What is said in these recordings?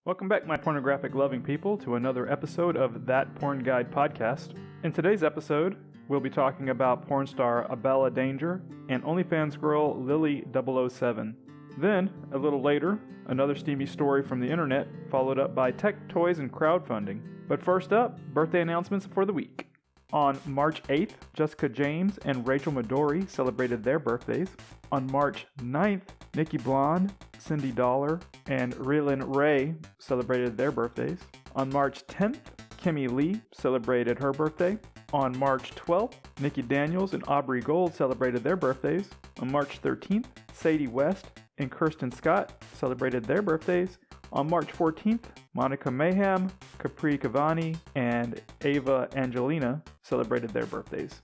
Welcome back, my pornographic loving people, to another episode of That Porn Guide podcast. In today's episode, we'll be talking about pornstar Abella Danger and Onlyfans girl Lillie007. Then, a little later, another steamy story from the internet, followed up by tech, toys, and crowdfunding. But first up, birthday announcements for the week. On March 8th, Jessica James and Rachel Midori celebrated their birthdays. On March 9th, Nikki Blonde, Cindy Dollar, and Rylin Ray celebrated their birthdays. On March 10th, Kimmy Lee celebrated her birthday. On March 12th, Nikki Daniels and Aubrey Gold celebrated their birthdays. On March 13th, Sadie West and Kirsten Scott celebrated their birthdays. On March 14th, Monica Mayhem, Capri Cavani, and Ava Angelina celebrated their birthdays.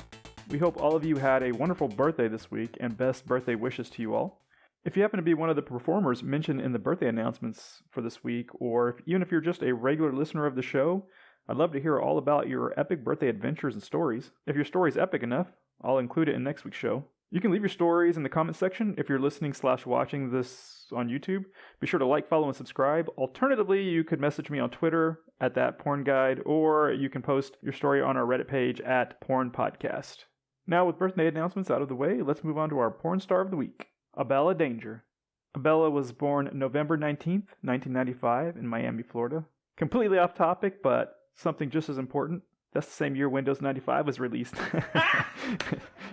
We hope all of you had a wonderful birthday this week, and best birthday wishes to you all. If you happen to be one of the performers mentioned in the birthday announcements for this week, or even if you're just a regular listener of the show, I'd love to hear all about your epic birthday adventures and stories. If your story is epic enough, I'll include it in next week's show. You can leave your stories in the comment section if you're listening/watching this on YouTube. Be sure to like, follow, and subscribe. Alternatively, you could message me on Twitter at @ThatPornGuide, or you can post your story on our Reddit page at PornPodcast. Now, with birthday announcements out of the way, let's move on to our porn star of the week, Abella Danger. Abella was born November 19th, 1995 in Miami, Florida. Completely off topic, but something just as important. That's the same year Windows 95 was released.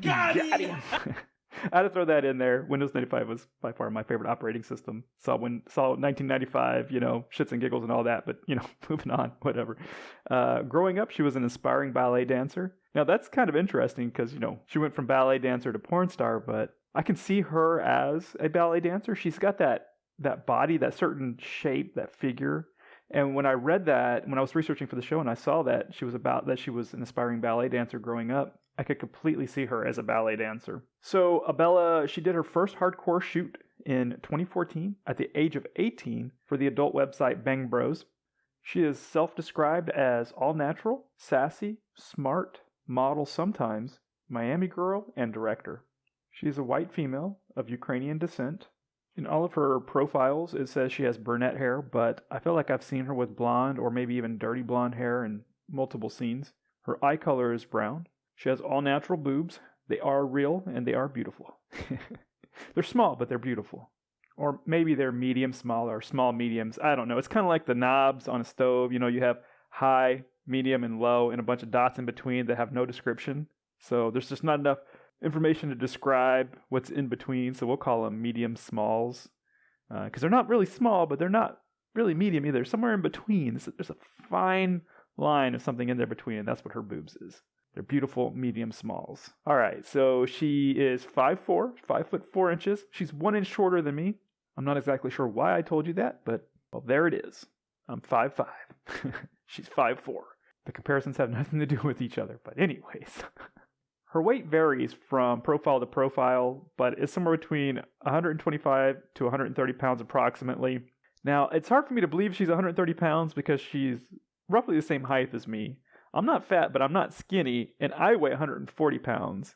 Got him! I had to throw that in there. Windows 95 was by far my favorite operating system. Saw 1995, shits and giggles and all that, but, moving on, whatever. Growing up, she was an aspiring ballet dancer. Now, that's kind of interesting because, she went from ballet dancer to porn star, but I can see her as a ballet dancer. She's got that body, that certain shape, that figure. And when I read that, when I was researching for the show and I saw that she was an aspiring ballet dancer growing up, I could completely see her as a ballet dancer. So Abella, she did her first hardcore shoot in 2014 at the age of 18 for the adult website Bang Bros. She is self-described as all natural, sassy, smart, model sometimes, Miami girl, and director. She is a white female of Ukrainian descent. In all of her profiles, it says she has brunette hair, but I feel like I've seen her with blonde or maybe even dirty blonde hair in multiple scenes. Her eye color is brown. She has all natural boobs. They are real and they are beautiful. They're small, but they're beautiful. Or maybe they're medium small or small mediums. I don't know. It's kind of like the knobs on a stove. You have high, medium, and low, and a bunch of dots in between that have no description. So there's just not enough information to describe what's in between, so we'll call them medium smalls, because they're not really small, but they're not really medium either. Somewhere in between. There's a fine line of something in there between, and that's what her boobs is. They're beautiful medium smalls. All right, so she is 5'4", 5'4". She's 1 inch shorter than me. I'm not exactly sure why I told you that, but well, there it is. I'm 5'5". She's 5'4". The comparisons have nothing to do with each other, but anyways. Her weight varies from profile to profile, but it's somewhere between 125 to 130 pounds approximately. Now, it's hard for me to believe she's 130 pounds because she's roughly the same height as me. I'm not fat, but I'm not skinny, and I weigh 140 pounds.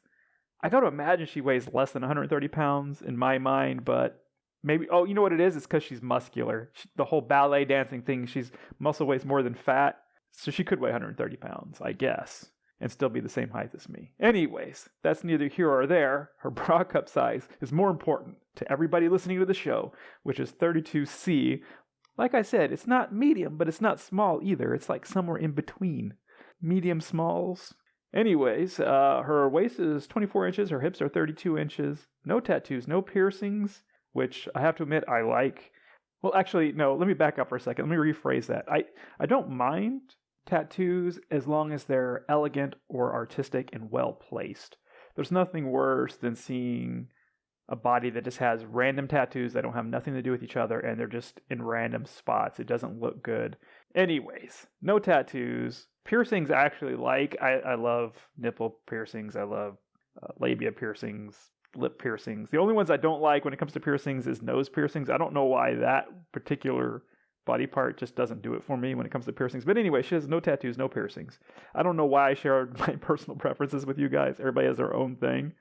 I got to imagine she weighs less than 130 pounds in my mind, but maybe, you know what it is? It's because she's muscular. The whole ballet dancing thing, she's muscle weighs more than fat, so she could weigh 130 pounds, I guess, and still be the same height as me. Anyways, that's neither here or there. Her bra cup size is more important to everybody listening to the show, which is 32C. Like I said, it's not medium, but it's not small either. It's like somewhere in between. Medium smalls. Anyways, her waist is 24 inches. Her hips are 32 inches. No tattoos, no piercings, which I have to admit I like. Well, actually, no, let me back up for a second. Let me rephrase that. I don't mind tattoos as long as they're elegant or artistic and well placed. There's nothing worse than seeing a body that just has random tattoos that don't have nothing to do with each other and they're just in random spots. It doesn't look good. Anyways, no tattoos. Piercings I actually like. I love nipple piercings. I love labia piercings, lip piercings. The only ones I don't like when it comes to piercings is nose piercings. I don't know why that particular body part just doesn't do it for me when it comes to piercings. But anyway, she has no tattoos, no piercings. I don't know why I shared my personal preferences with you guys. Everybody has their own thing.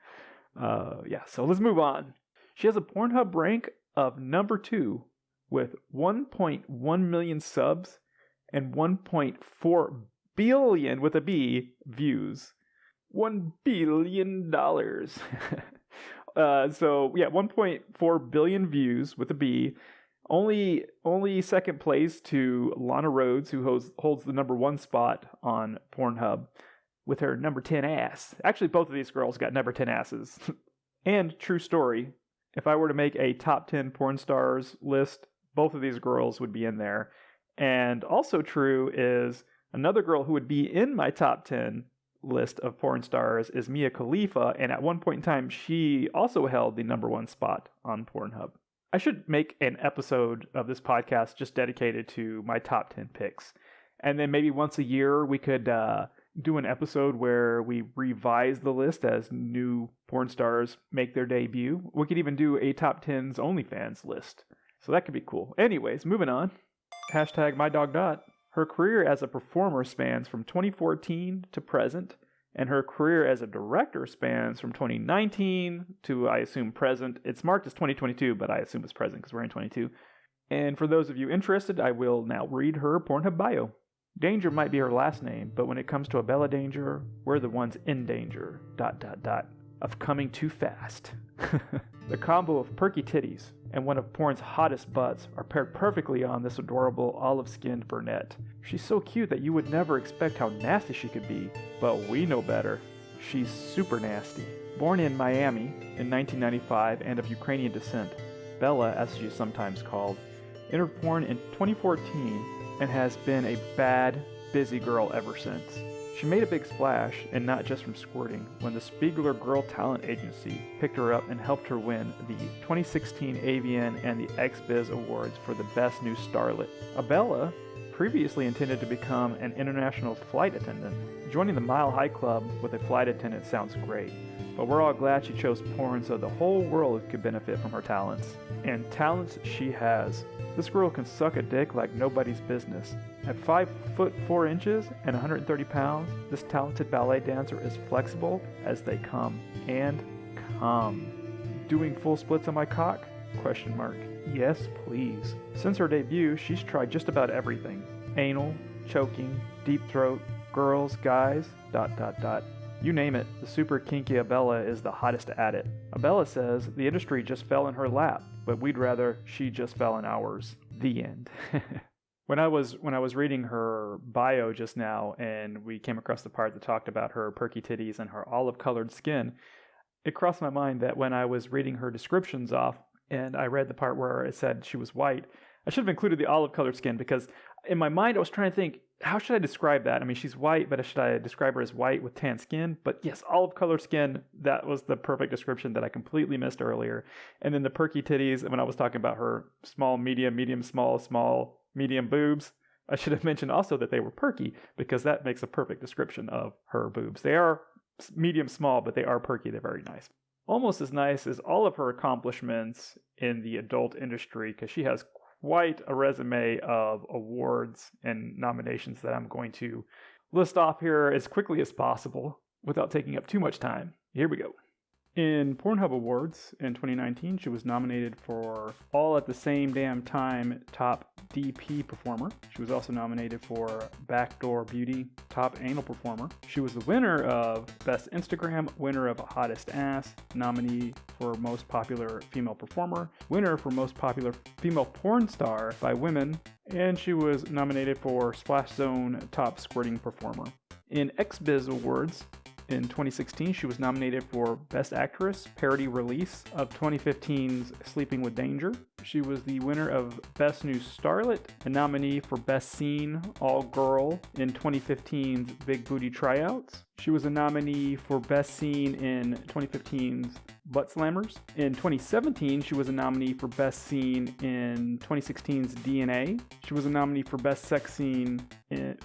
So let's move on. She has a Pornhub rank of number 2 with 1.1 million subs and 1.4 billion with a B views. $1 billion. So yeah, 1.4 billion views with a B. Only second place to Lana Rhoades, who holds the number 1 spot on Pornhub with her number 10 ass. Actually, both of these girls got number 10 asses. And true story, if I were to make a top 10 porn stars list, both of these girls would be in there. And also true is another girl who would be in my top 10 list of porn stars is Mia Khalifa, and at one point in time, she also held the number 1 spot on Pornhub. I should make an episode of this podcast just dedicated to my top 10 picks. And then maybe once a year we could do an episode where we revise the list as new porn stars make their debut. We could even do a top 10's OnlyFans list. So that could be cool. Anyways, moving on. Hashtag MyDogDot. Her career as a performer spans from 2014 to present, and her career as a director spans from 2019 to, I assume, present. It's marked as 2022, but I assume it's present because we're in 22. And for those of you interested, I will now read her Pornhub bio. Danger might be her last name, but when it comes to Abella Danger, we're the ones in danger, ... of coming too fast. The combo of perky titties and one of porn's hottest butts are paired perfectly on this adorable olive-skinned brunette. She's so cute that you would never expect how nasty she could be, but we know better. She's super nasty. Born in Miami in 1995 and of Ukrainian descent, Bella, as she is sometimes called, entered porn in 2014 and has been a bad, busy girl ever since. She made a big splash, and not just from squirting, when the Spiegler Girl Talent Agency picked her up and helped her win the 2016 AVN and the XBiz Awards for the Best New Starlet. Abella previously intended to become an international flight attendant. Joining the Mile High Club with a flight attendant sounds great, but we're all glad she chose porn so the whole world could benefit from her talents. And talents she has. This girl can suck a dick like nobody's business. At 5 foot 4 inches and 130 pounds, this talented ballet dancer is flexible as they come. And come. Doing full splits on my cock? ? Yes, please. Since her debut, she's tried just about everything. Anal, choking, deep throat, girls, guys, ... You name it, the super kinky Abella is the hottest at it. Abella says the industry just fell in her lap, but we'd rather she just fell in ours. The end. When I was reading her bio just now, and we came across the part that talked about her perky titties and her olive-colored skin, it crossed my mind that when I was reading her descriptions off, and I read the part where it said she was white, I should have included the olive-colored skin, because in my mind I was trying to think, how should I describe that? I mean, she's white, but should I describe her as white with tan skin? But yes, olive-colored skin, that was the perfect description that I completely missed earlier. And then the perky titties, when I was talking about her small, medium, small, medium boobs, I should have mentioned also that they were perky, because that makes a perfect description of her boobs. They are medium, small, but they are perky. They're very nice. Almost as nice as all of her accomplishments in the adult industry, because she has quite a resume of awards and nominations that I'm going to list off here as quickly as possible without taking up too much time. Here we go. In Pornhub Awards in 2019, she was nominated for All at the Same Damn Time Top DP Performer. She was also nominated for Backdoor Beauty Top Anal Performer. She was the winner of Best Instagram, winner of Hottest Ass, nominee for Most Popular Female Performer, winner for Most Popular Female Porn Star by Women, and she was nominated for Splash Zone Top Squirting Performer. In XBiz Awards, in 2016, she was nominated for Best Actress, Parody Release of 2015's Sleeping with Danger. She was the winner of Best New Starlet, a nominee for Best Scene, All Girl in 2015's Big Booty Tryouts. She was a nominee for Best Scene in 2015's Butt Slammers. In 2017, she was a nominee for Best Scene in 2016's DNA. She was a nominee for Best Sex Scene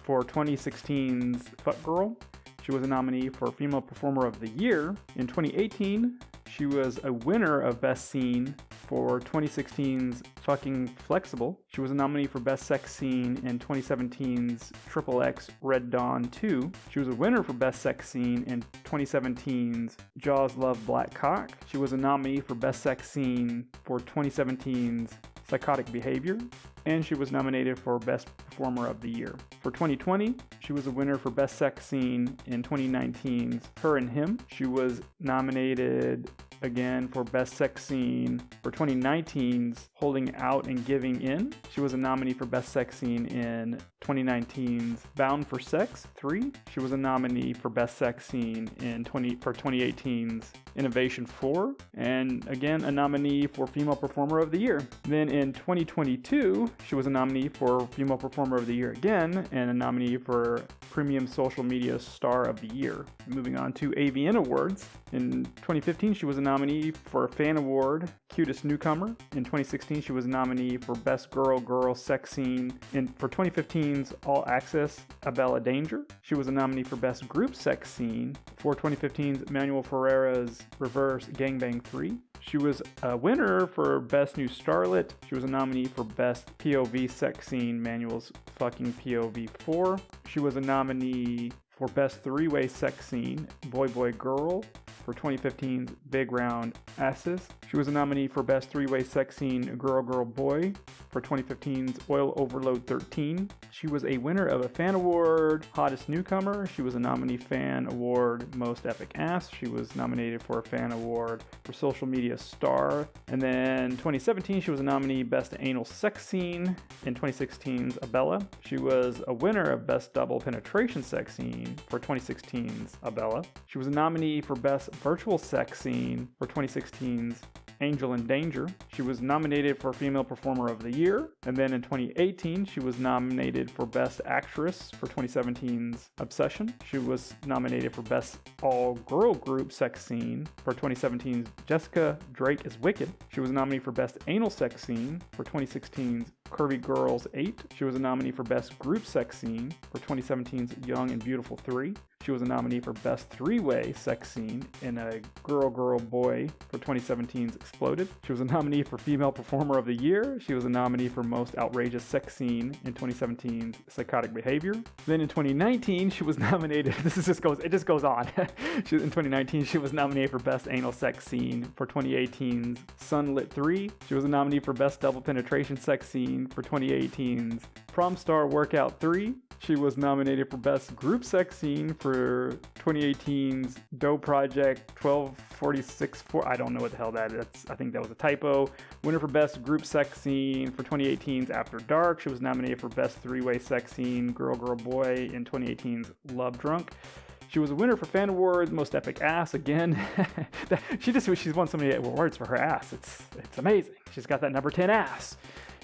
for 2016's Fuck Girl. She was a nominee for Female Performer of the Year. In 2018, she was a winner of Best Scene for 2016's Fucking Flexible. She was a nominee for Best Sex Scene in 2017's XXX Red Dawn 2. She was a winner for Best Sex Scene in 2017's Jaws Love Black Cock. She was a nominee for Best Sex Scene for 2017's Psychotic Behavior, and she was nominated for Best Performer of the Year. For 2020, she was a winner for Best Sex Scene in 2019's Her and Him. She was nominated again for Best Sex Scene for 2019's Holding Out and Giving In. She was a nominee for Best Sex Scene in 2019's Bound for Sex 3. She was a nominee for Best Sex Scene in 2018's Innovation 4, and again a nominee for Female Performer of the Year. Then in 2022, she was a nominee for Female Performer of the Year again, and a nominee for Premium Social Media Star of the Year. Moving on to AVN Awards. In 2015, she was a nominee for a Fan Award, Cutest Newcomer. In 2016, she was a nominee for Best Girl Sex Scene. For 2015's All Access Abella Danger, she was a nominee for Best Group Sex Scene. For 2015's Manuel Ferreira's Reverse Gangbang 3. She was a winner for Best New Starlet. She was a nominee for Best POV Sex Scene, Manuel's Fucking POV 4. She was a nominee for Best Three-Way Sex Scene, Boy Boy Girl, for 2015's Big Round Asses. She was a nominee for Best Three-Way Sex Scene, Girl Girl Boy, for 2015's Oil Overload 13. She was a winner of a Fan Award, Hottest Newcomer. She was a nominee Fan Award, Most Epic Ass. She was nominated for a Fan Award for Social Media Star. And then 2017, she was a nominee Best Anal Sex Scene. In 2016's Abella. She was a winner of Best Double Penetration Sex Scene for 2016's Abella. She was a nominee for Best Virtual Sex Scene for 2016's Angel in Danger. She was nominated for Female Performer of the Year. And then in 2018, she was nominated for Best Actress for 2017's Obsession. She was nominated for Best All-Girl Group Sex Scene for 2017's Jessica Drake is Wicked. She was a nominee for Best Anal Sex Scene for 2016's Curvy Girls 8. She was a nominee for Best Group Sex Scene for 2017's Young and Beautiful 3. She was a nominee for Best Three-Way Sex Scene in a Girl Girl Boy for 2017's Exploded. She was a nominee for Female Performer of the Year. She was a nominee for Most Outrageous Sex Scene in 2017's Psychotic Behavior. Then in 2019, she was nominated, it just goes on. In 2019, she was nominated for Best Anal Sex Scene for 2018's Sunlit 3. She was a nominee for Best Double Penetration Sex Scene for 2018's Pornstar Workout 3. She was nominated for Best Group Sex Scene for 2018's Doe Project 1246. I don't know what the hell that is. I think that was a typo. Winner for Best Group Sex Scene for 2018's After Dark. She was nominated for Best Three-Way Sex Scene, Girl Girl Boy in 2018's Love Drunk. She was a winner for Fan Awards, Most Epic Ass again. She's won so many awards for her ass. It's amazing. She's got that number 10 ass.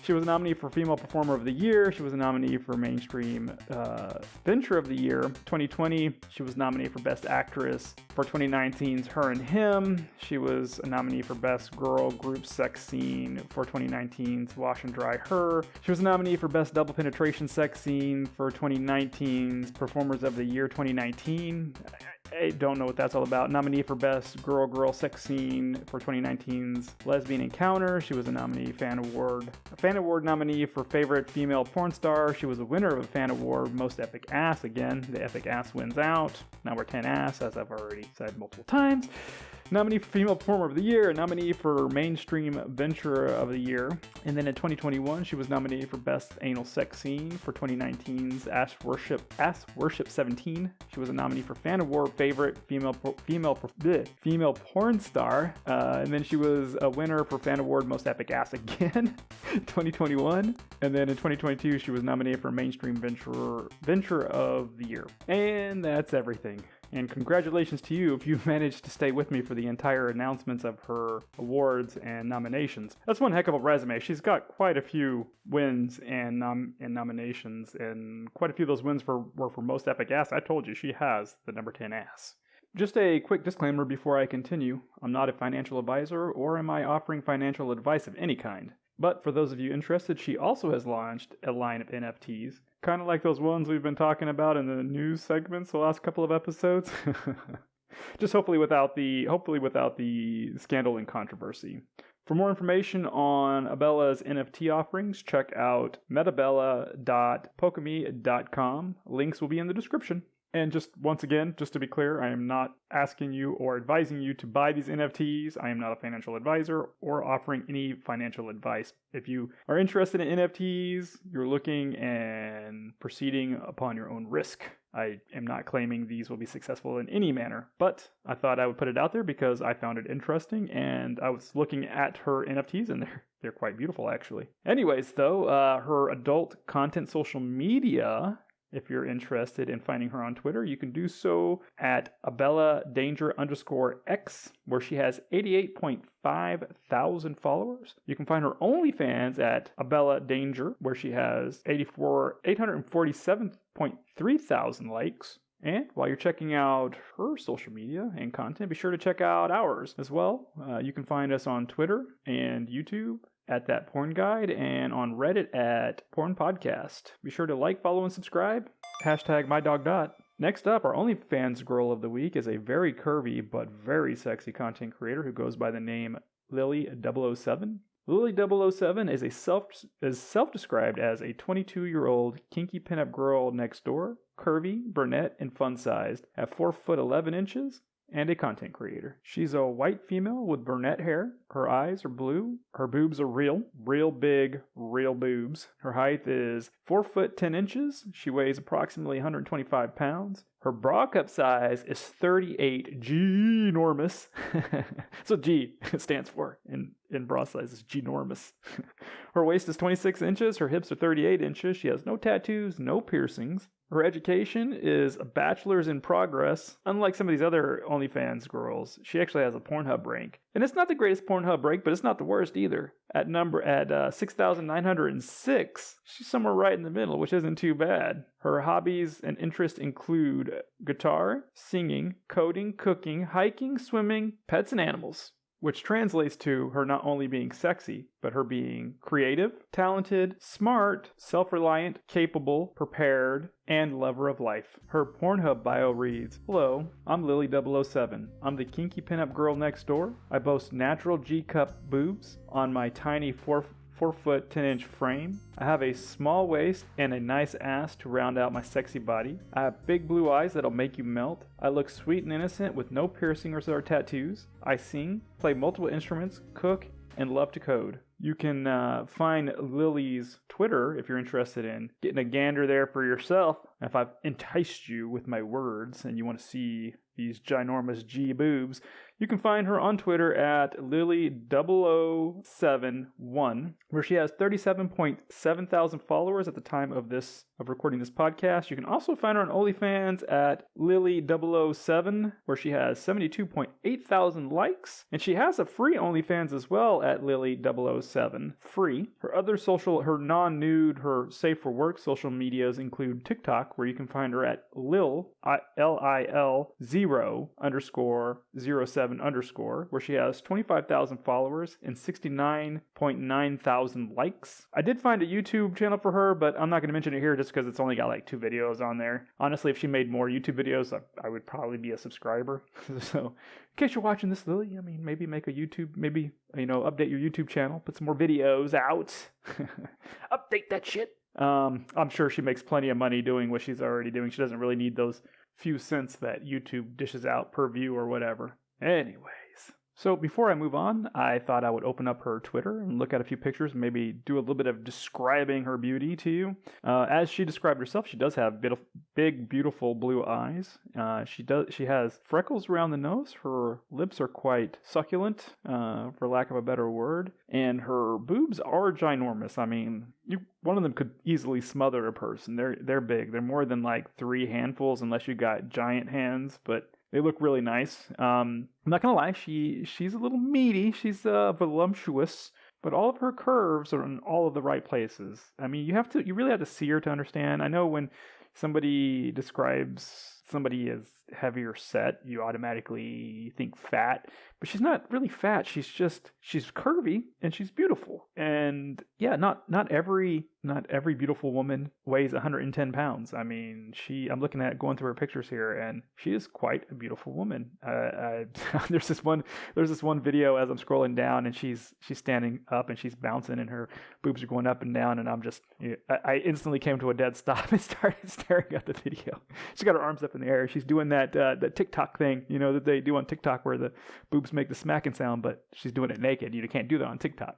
She was a nominee for Female Performer of the Year. She was a nominee for Mainstream Venture of the Year. 2020, she was nominated for Best Actress for 2019's Her and Him. She was a nominee for Best Girl Group Sex Scene for 2019's Wash and Dry Her. She was a nominee for Best Double Penetration Sex Scene for 2019's Performers of the Year 2019. I don't know what that's all about. Nominee for Best Girl Sex Scene for 2019's Lesbian Encounter. She was a nominee Fan Award nominee for Favorite Female Porn Star. She was a winner of a Fan Award Most Epic Ass. Again, the Epic Ass wins out. Number 10 ass, as I've already said multiple times. Nominee for Female Performer of the Year, a nominee for Mainstream Venture of the Year. And then in 2021, she was nominated for Best Anal Sex Scene for 2019's Ass Worship 17. She was a nominee for Fan Award Favorite Female Porn Star. And then she was a winner for Fan Award Most Epic Ass again, 2021. And then in 2022, she was nominated for Mainstream Venture of the Year. And that's everything. And congratulations to you if you managed to stay with me for the entire announcements of her awards and nominations. That's one heck of a resume. She's got quite a few wins and nominations, and quite a few of those wins were for Most Epic Ass. I told you, she has the number 10 ass. Just a quick disclaimer before I continue. I'm not a financial advisor, or am I offering financial advice of any kind. But for those of you interested, she also has launched a line of NFTs, kind of like those ones we've been talking about in the news segments the last couple of episodes. Just hopefully without the scandal and controversy. For more information on Abella's NFT offerings, check out metabella.pokeme.com. Links will be in the description. And just once again, just to be clear, I am not asking you or advising you to buy these NFTs. I am not a financial advisor or offering any financial advice. If you are interested in NFTs, you're looking and proceeding upon your own risk. I am not claiming these will be successful in any manner, but I thought I would put it out there because I found it interesting, and I was looking at her NFTs and they're quite beautiful actually. Anyways though, her adult content social media, if you're interested in finding her on Twitter, you can do so at Abella Danger _X, where she has 88.5 thousand followers. You can find her OnlyFans at Abella Danger, where she has 847.3 thousand likes. And while you're checking out her social media and content, be sure to check out ours as well. You can find us on Twitter and YouTube at That Porn Guide, and on Reddit at Porn Podcast. Be sure to like, follow, and subscribe. #MyDogDot. Next up, our OnlyFans girl of the week is a very curvy but very sexy content creator who goes by the name Lillie007. Lillie007 is self-described as a 22-year-old kinky pinup girl next door, curvy, brunette, and fun-sized, at 4'11" and a content creator. She's a white female with brunette hair. Her eyes are blue. Her boobs are real big, real boobs. Her height is 4'10". She weighs approximately 125 pounds. Her bra cup size is 38 G-normous. That's what G stands for in bra size, is G-normous. Her waist is 26 inches. Her hips are 38 inches. She has no tattoos, no piercings. Her education is a bachelor's in progress. Unlike some of these other OnlyFans girls, she actually has a Pornhub rank. And it's not the greatest Pornhub rank, but it's not the worst either. At 6,906, she's somewhere right in the middle, which isn't too bad. Her hobbies and interests include guitar, singing, coding, cooking, hiking, swimming, pets, and animals. Which translates to her not only being sexy, but her being creative, talented, smart, self-reliant, capable, prepared, and lover of life. Her Pornhub bio reads, "Hello, I'm Lillie007. I'm the kinky pinup girl next door. I boast natural G-cup boobs on my tiny 4'10" frame. I have a small waist and a nice ass to round out my sexy body. I have big blue eyes that'll make you melt. I look sweet and innocent with no piercings or tattoos. I sing, play multiple instruments, cook, and love to code." You can find Lillie's Twitter if you're interested in getting a gander there for yourself. If I've enticed you with my words and you want to see these ginormous G boobs, you can find her on Twitter at Lillie007 where she has 37.7 thousand followers at the time of recording this podcast. You can also find her on OnlyFans at Lillie007 where she has 72.8 thousand likes, and she has a free OnlyFans as well at Lillie007 free. Her non-nude, her safe for work social medias include TikTok, where you can find her at Lil0_07_, where she has 25,000 followers and 69.9 thousand likes. I did find a YouTube channel for her, but I'm not going to mention it here just because it's only got like 2 videos on there. Honestly, if she made more YouTube videos, I would probably be a subscriber. So, in case you're watching this, Lillie, maybe make a YouTube, update your YouTube channel, put some more videos out. Update that shit. I'm sure she makes plenty of money doing what she's already doing. She doesn't really need those few cents that YouTube dishes out per view or whatever. Anyways, so before I move on, I thought I would open up her Twitter and look at a few pictures and maybe do a little bit of describing her beauty to you. As she described herself, she does have big, beautiful blue eyes. She has freckles around the nose. Her lips are quite succulent, for lack of a better word. And her boobs are ginormous. One of them could easily smother a person. They're big. They're more than like 3 handfuls unless you got giant hands, but they look really nice. I'm not gonna lie, she's a little meaty. She's voluptuous, but all of her curves are in all of the right places. You really have to see her to understand. I know when somebody describes somebody as heavier set, you automatically think fat. But she's not really fat. She's curvy and she's beautiful. And yeah, not every beautiful woman weighs 110 pounds. I mean, I'm looking at going through her pictures here, and she is quite a beautiful woman. There's this one video as I'm scrolling down, and she's standing up and she's bouncing, and her boobs are going up and down, and I instantly came to a dead stop and started staring at the video. She's got her arms up in the air. She's doing that TikTok thing, that they do on TikTok where the boobs make the smacking sound, but she's doing it naked. You can't do that on TikTok.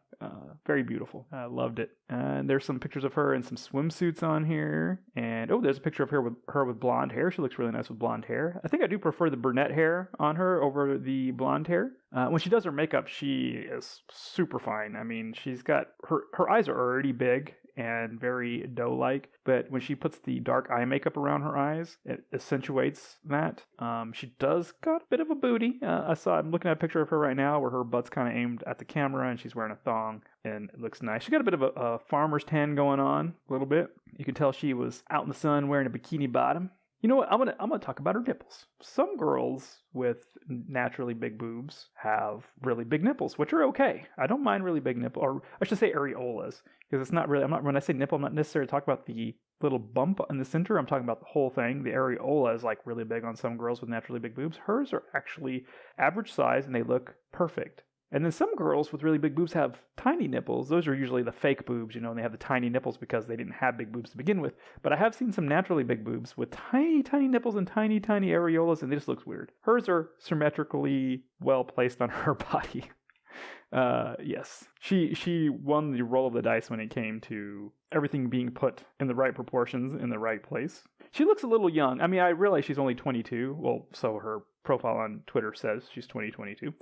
Very beautiful. I loved it. And there's some pictures of her in some swimsuits on here. And there's a picture of her with blonde hair. She looks really nice with blonde hair. I think I do prefer the brunette hair on her over the blonde hair. When she does her makeup, she is super fine. I mean, she's got her eyes are already big and very doe-like, but when she puts the dark eye makeup around her eyes, it accentuates that. She does got a bit of a booty. I'm looking at a picture of her right now where her butt's kind of aimed at the camera and she's wearing a thong, and it looks nice. She got a bit of a farmer's tan going on, a little bit. You can tell she was out in the sun wearing a bikini bottom. You know what? I'm gonna talk about her nipples. Some girls with naturally big boobs have really big nipples, which are okay. I don't mind really big nipples, or I should say areolas, because it's not really. When I say nipple, I'm not necessarily talking about the little bump in the center. I'm talking about the whole thing. The areola is like really big on some girls with naturally big boobs. Hers are actually average size, and they look perfect. And then some girls with really big boobs have tiny nipples. Those are usually the fake boobs, and they have the tiny nipples because they didn't have big boobs to begin with. But I have seen some naturally big boobs with tiny, tiny nipples and tiny, tiny areolas, and it just looks weird. Hers are symmetrically well placed on her body. Yes. She won the roll of the dice when it came to everything being put in the right proportions in the right place. She looks a little young. I mean, I realize she's only 22. Well, so her profile on Twitter says she's 2022.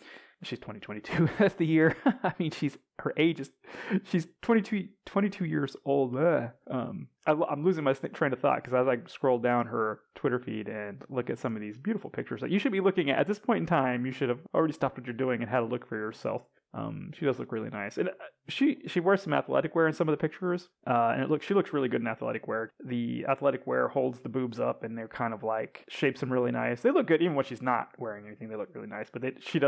She's 2022. That's the year. I mean, she's 22 years old. I'm losing my train of thought because as I scroll down her Twitter feed and look at some of these beautiful pictures that you should be looking at this point in time, you should have already stopped what you're doing and had a look for yourself. She does look really nice, and she wears some athletic wear in some of the pictures, and she looks really good in athletic wear. The athletic wear holds the boobs up, and they're kind of like shapes them really nice. They look good even when she's not wearing anything. They look really nice, but she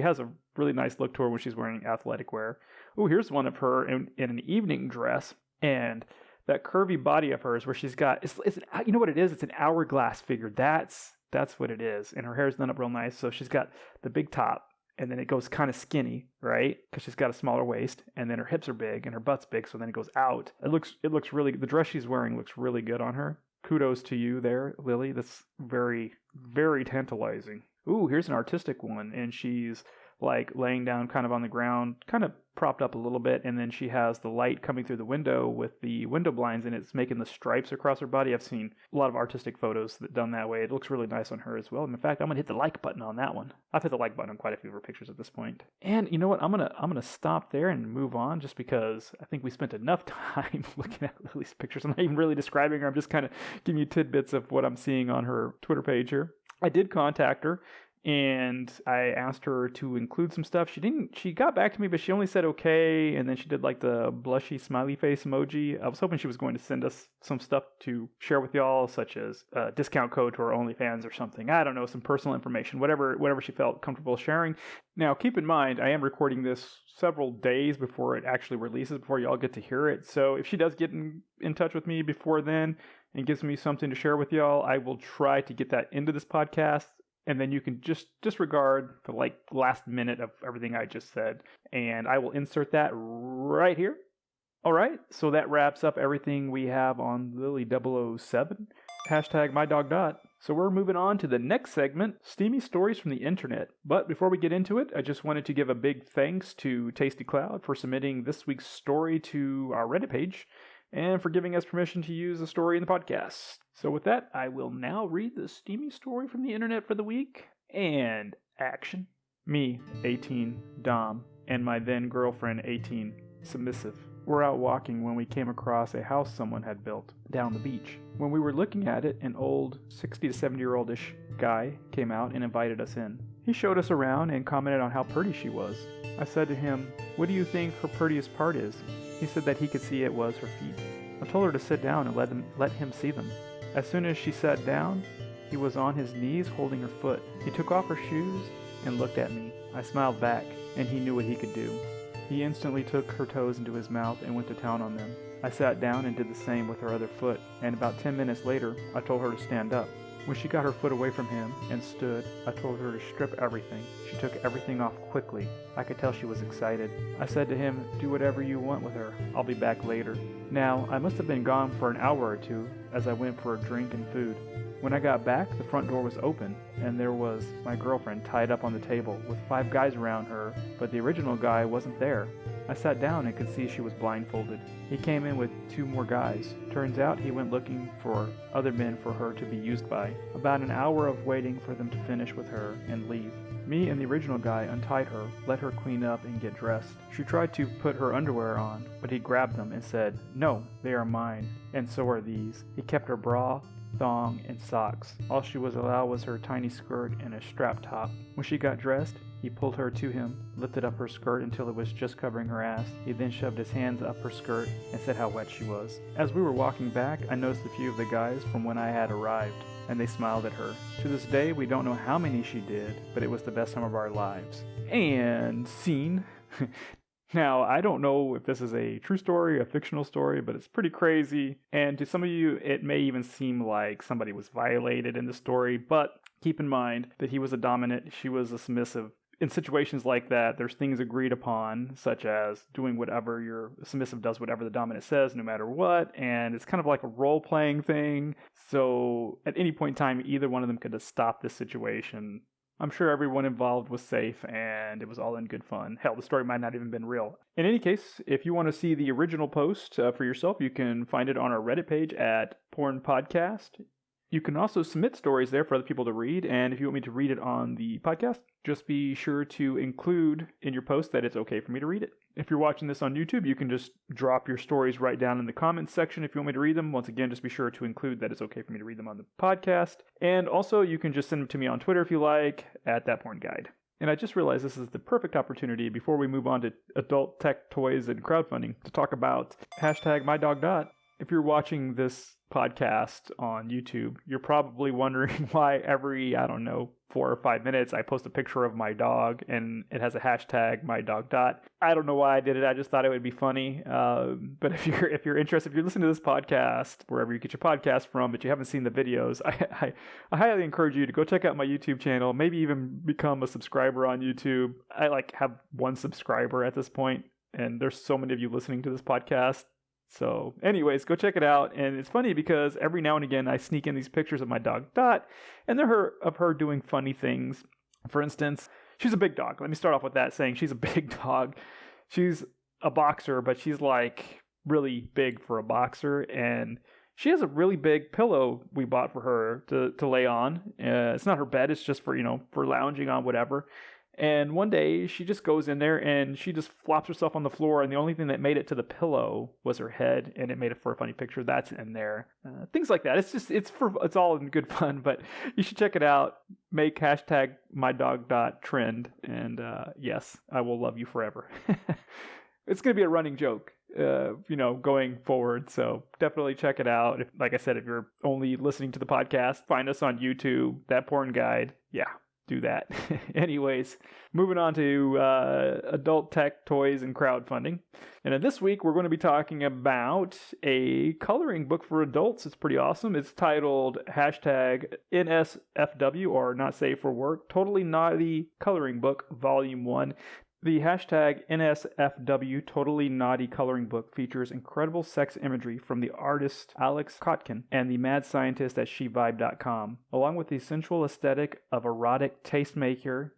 has a really nice look to her when she's wearing athletic wear. Oh, here's one of her in an evening dress, and that curvy body of hers where she's got it's you know what it is? It's an hourglass figure. That's what it is, and her hair's done up real nice. So she's got the big top. And then it goes kind of skinny, right? Because she's got a smaller waist, and then her hips are big, and her butt's big, so then it goes out. It looks really. The dress she's wearing looks really good on her. Kudos to you there, Lily. That's very, very tantalizing. Ooh, here's an artistic one, and she's like laying down kind of on the ground, kind of propped up a little bit, and then she has the light coming through the window with the window blinds, and it's making the stripes across her body. I've seen a lot of artistic photos that done that way. It looks really nice on her as well. And in fact, I'm gonna hit the like button on that one. I've hit the like button on quite a few of her pictures at this point. And you know what? I'm gonna stop there and move on, just because I think we spent enough time looking at Lily's pictures. I'm not even really describing her. I'm just kind of giving you tidbits of what I'm seeing on her Twitter page here. I did contact her, and I asked her to include some stuff. She got back to me, but she only said okay, and then she did like the blushy smiley face emoji. I was hoping she was going to send us some stuff to share with y'all, such as a discount code to our Onlyfans or something. I don't know, some personal information, whatever she felt comfortable sharing. Now, keep in mind, I am recording this several days before it actually releases, before y'all get to hear it. So if she does get in touch with me before then and gives me something to share with y'all, I will try to get that into this podcast. And then you can just disregard the last minute of everything I just said. And I will insert that right here. All right. So that wraps up everything we have on Lillie007. Hashtag MyDogDot. So we're moving on to the next segment, Steamy Stories from the Internet. But before we get into it, I just wanted to give a big thanks to Tasty Cloud for submitting this week's story to our Reddit page, and for giving us permission to use the story in the podcast. So with that, I will now read the steamy story from the internet for the week. And action. Me, 18, Dom, and my then girlfriend, 18, submissive, were out walking when we came across a house someone had built down the beach. When we were looking at it, an old 60 to 70-year-oldish guy came out and invited us in. He showed us around and commented on how pretty she was. I said to him, "What do you think her prettiest part is?" He said that he could see it was her feet. I told her to sit down and let him see them. As soon as she sat down, He was on his knees holding her foot. He took off her shoes and looked at me. I smiled back, and he knew what he could do. He instantly took her toes into his mouth and went to town on them. I sat down and did the same with her other foot, and about 10 minutes later, I told her to stand up. When she got her foot away from him and stood, I told her to strip everything. She took everything off quickly. I could tell she was excited. I said to him, "Do whatever you want with her. I'll be back later." Now, I must have been gone for an hour or two as I went for a drink and food. When I got back, the front door was open, and there was my girlfriend tied up on the table with 5 guys around her, but the original guy wasn't there. I sat down and could see she was blindfolded. He came in with 2 more guys. Turns out he went looking for other men for her to be used by. About an hour of waiting for them to finish with her and leave. Me and the original guy untied her, let her clean up and get dressed. She tried to put her underwear on, but he grabbed them and said, "No, they are mine, and so are these." He kept her bra, thong, and socks. All she was allowed was her tiny skirt and a strap top. When she got dressed, he pulled her to him, lifted up her skirt until it was just covering her ass. He then shoved his hands up her skirt and said how wet she was. As we were walking back, I noticed a few of the guys from when I had arrived, and they smiled at her. To this day, we don't know how many she did, but it was the best time of our lives. And scene. Now, I don't know if this is a true story, a fictional story, but it's pretty crazy. And to some of you, it may even seem like somebody was violated in the story, but keep in mind that he was a dominant, she was a submissive. In situations like that, there's things agreed upon, such as doing whatever your submissive does, whatever the dominant says, no matter what, and it's kind of like a role-playing thing. So at any point in time, either one of them could have stopped this situation. I'm sure everyone involved was safe, and it was all in good fun. Hell, the story might not even been real. In any case, if you want to see the original post for yourself, you can find it on our Reddit page at Porn Podcast. You can also submit stories there for other people to read, and if you want me to read it on the podcast, just be sure to include in your post that it's okay for me to read it. If you're watching this on YouTube, you can just drop your stories right down in the comments section if you want me to read them. Once again, just be sure to include that it's okay for me to read them on the podcast. And also, you can just send them to me on Twitter if you like, at @ThatPornGuide. And I just realized this is the perfect opportunity before we move on to adult tech, toys, and crowdfunding to talk about #MyDogDot. If you're watching this podcast on YouTube, you're probably wondering why every, 4 or 5 minutes I post a picture of my dog and it has a #MyDogDot. I don't know why I did it. I just thought it would be funny. But if you're interested, if you're listening to this podcast, wherever you get your podcast from, but you haven't seen the videos, I highly encourage you to go check out my YouTube channel, maybe even become a subscriber on YouTube. I have 1 subscriber at this point, and there's so many of you listening to this podcast. So anyways, go check it out. And it's funny because every now and again I sneak in these pictures of my dog Dot, and they're of her doing funny things. For instance, she's a big dog. Let me start off with that, saying she's a big dog. She's a boxer, but she's really big for a boxer, and she has a really big pillow we bought for her to lay on. It's not her bed, it's just for lounging on, whatever. And one day she just goes in there and she just flops herself on the floor, and the only thing that made it to the pillow was her head, and it made it for a funny picture. That's in there. Things like that. It's all in good fun, but you should check it out. Make #MyDogDot.trend, and yes, I will love you forever. It's going to be a running joke, going forward. So definitely check it out. Like I said, if you're only listening to the podcast, find us on YouTube, That Porn Guide. Yeah. Do that. Anyways, moving on to adult tech, toys, and crowdfunding. And this week, we're going to be talking about a coloring book for adults. It's pretty awesome. It's titled #NSFW, or Not Safe for Work, Totally Naughty Coloring Book, Volume 1. The #NSFW Totally Naughty Coloring Book features incredible sex imagery from the artist Alex Kotkin and the mad scientist at SheVibe.com, along with the sensual aesthetic of erotic tastemaker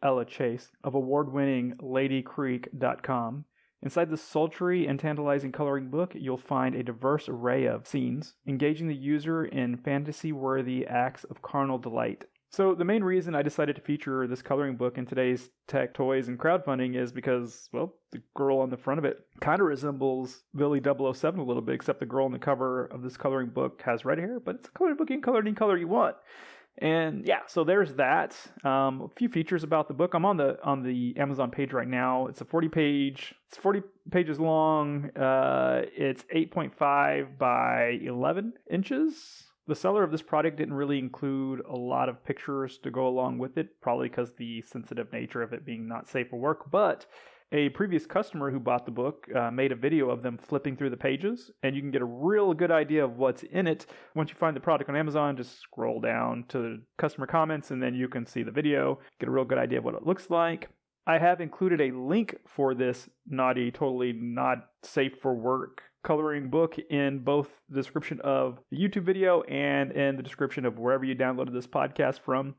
Ella Chase of award-winning LadyCreek.com. Inside the sultry and tantalizing coloring book, you'll find a diverse array of scenes, engaging the user in fantasy-worthy acts of carnal delight. So the main reason I decided to feature this coloring book in today's tech, toys, and crowdfunding is because, the girl on the front of it kind of resembles Lillie007 a little bit, except the girl on the cover of this coloring book has red hair, but it's a coloring book. You can color any color you want. And yeah, so there's that. A few features about the book. I'm on the Amazon page right now. It's 40 pages long. It's 8.5 by 11 inches. The seller of this product didn't really include a lot of pictures to go along with it, probably because the sensitive nature of it being not safe for work, but a previous customer who bought the book made a video of them flipping through the pages, and you can get a real good idea of what's in it. Once you find the product on Amazon, just scroll down to customer comments, and then you can see the video, get a real good idea of what it looks like. I have included a link for this naughty, totally not safe for work coloring book in both the description of the YouTube video and in the description of wherever you downloaded this podcast from.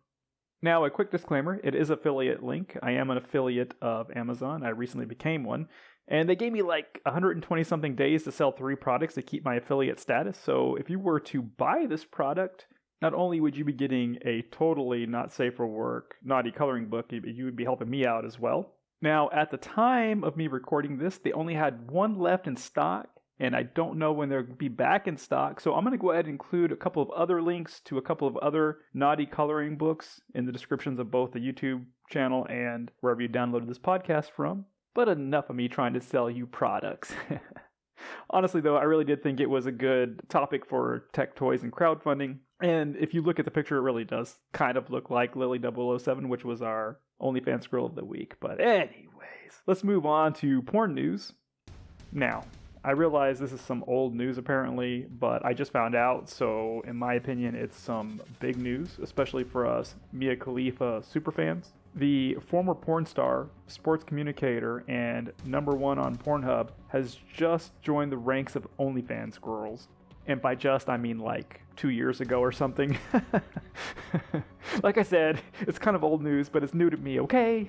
Now, a quick disclaimer, it is affiliate link. I am an affiliate of Amazon. I recently became one. And they gave me like 120 something days to sell 3 products to keep my affiliate status. So if you were to buy this product, not only would you be getting a totally not safe for work naughty coloring book, you would be helping me out as well. Now, at the time of me recording this, they only had 1 left in stock. And I don't know when they'll be back in stock. So I'm going to go ahead and include a couple of other links to a couple of other naughty coloring books in the descriptions of both the YouTube channel and wherever you downloaded this podcast from. But enough of me trying to sell you products. Honestly, though, I really did think it was a good topic for tech toys and crowdfunding. And if you look at the picture, it really does kind of look like Lillie007, which was our Onlyfans Girl of the Week. But anyways, let's move on to porn news. Now, I realize this is some old news apparently, but I just found out, so in my opinion, it's some big news, especially for us Mia Khalifa superfans. The former porn star, sports communicator, and #1 on Pornhub has just joined the ranks of Onlyfans girls. And by just, I mean like 2 years ago or something. Like I said, it's kind of old news, but it's new to me, okay?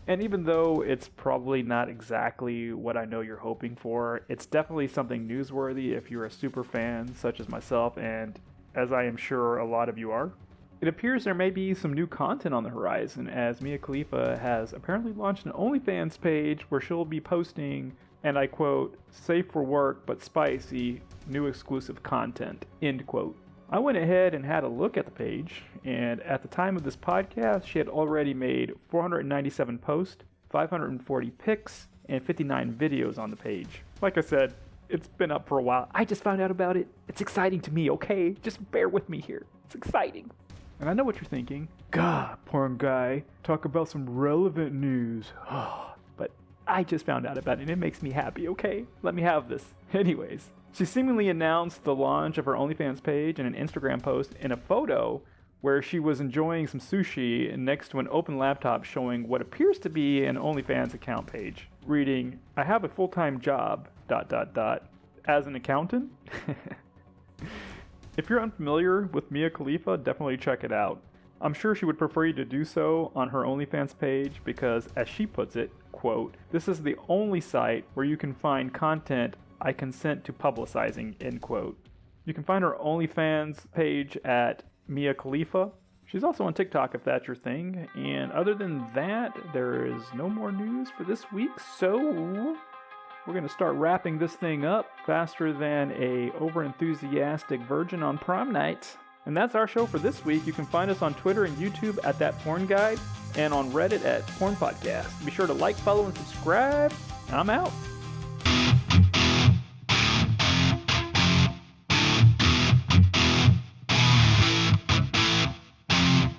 And even though it's probably not exactly what I know you're hoping for, it's definitely something newsworthy if you're a super fan such as myself, and as I am sure a lot of you are. It appears there may be some new content on the horizon, as Mia Khalifa has apparently launched an OnlyFans page where she'll be posting, and I quote, "safe for work but spicy, new exclusive content," end quote. I went ahead and had a look at the page, and at the time of this podcast, she had already made 497 posts, 540 pics, and 59 videos on the page. Like I said, it's been up for a while. I just found out about it. It's exciting to me, okay? Just bear with me here. It's exciting. And I know what you're thinking. God, porn guy, talk about some relevant news. But I just found out about it, and it makes me happy, okay? Let me have this. Anyways. She seemingly announced the launch of her OnlyFans page in an Instagram post in a photo where she was enjoying some sushi next to an open laptop showing what appears to be an OnlyFans account page, reading, "I have a full-time job, ... as an accountant." If you're unfamiliar with Mia Khalifa, definitely check it out. I'm sure she would prefer you to do so on her OnlyFans page because, as she puts it, quote, "this is the only site where you can find content I consent to publicizing," end quote. You can find her OnlyFans page at Mia Khalifa. She's also on TikTok if that's your thing. And other than that, there is no more news for this week. So we're going to start wrapping this thing up faster than a overenthusiastic virgin on prom night. And that's our show for this week. You can find us on Twitter and YouTube at That Porn Guide and on Reddit at Porn Podcast. Be sure to like, follow, and subscribe. I'm out.